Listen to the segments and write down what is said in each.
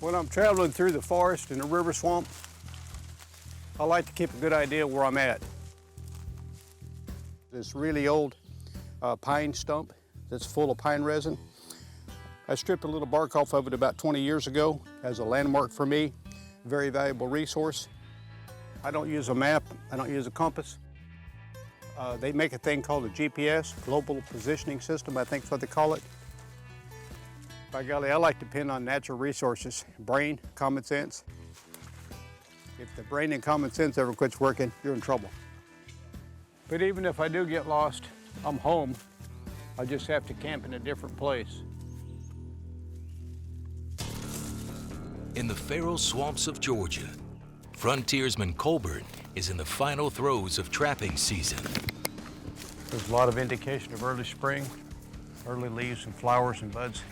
When I'm traveling through the forest and the river swamp, I like to keep a good idea where I'm at. This really old pine stump that's full of pine resin. I stripped a little bark off of it about 20 years ago as a landmark for me, very valuable resource. I don't use a map, I don't use a compass. They make a thing called a GPS, Global Positioning System, I think is what they call it. By golly, I like to depend on natural resources, brain, common sense. If the brain and common sense ever quits working, you're in trouble. But even if I do get lost, I'm home. I just have to camp in a different place. In the Faro swamps of Georgia, frontiersman Colbert is in the final throes of trapping season. There's a lot of indication of early spring, early leaves and flowers and buds.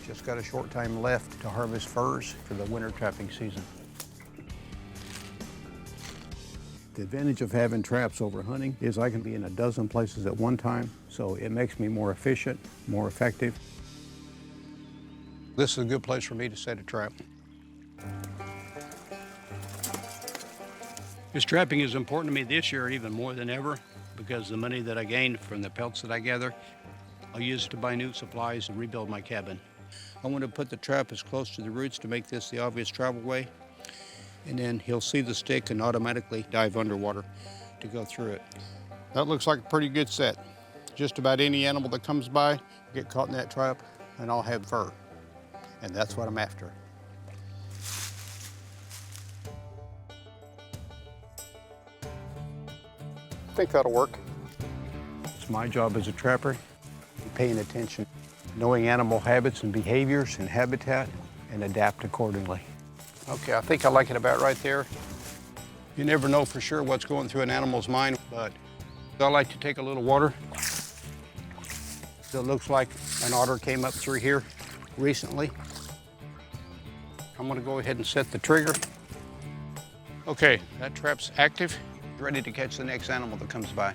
Just got a short time left to harvest furs for the winter trapping season. The advantage of having traps over hunting is I can be in a dozen places at one time, so it makes me more efficient, more effective. This is a good place for me to set a trap. This trapping is important to me this year even more than ever because the money that I gained from the pelts that I gather, I'll use it to buy new supplies and rebuild my cabin. I want to put the trap as close to the roots to make this the obvious travel way, and then he'll see the stick and automatically dive underwater to go through it. That looks like a pretty good set. Just about any animal that comes by, get caught in that trap, and I'll have fur. And that's what I'm after. I think that'll work. It's my job as a trapper, paying attention, knowing animal habits and behaviors and habitat, and adapt accordingly. Okay, I think I like it about right there. You never know for sure what's going through an animal's mind, but I like to take a little water. So it looks like an otter came up through here recently. I'm gonna go ahead and set the trigger. Okay, that trap's active, ready to catch the next animal that comes by.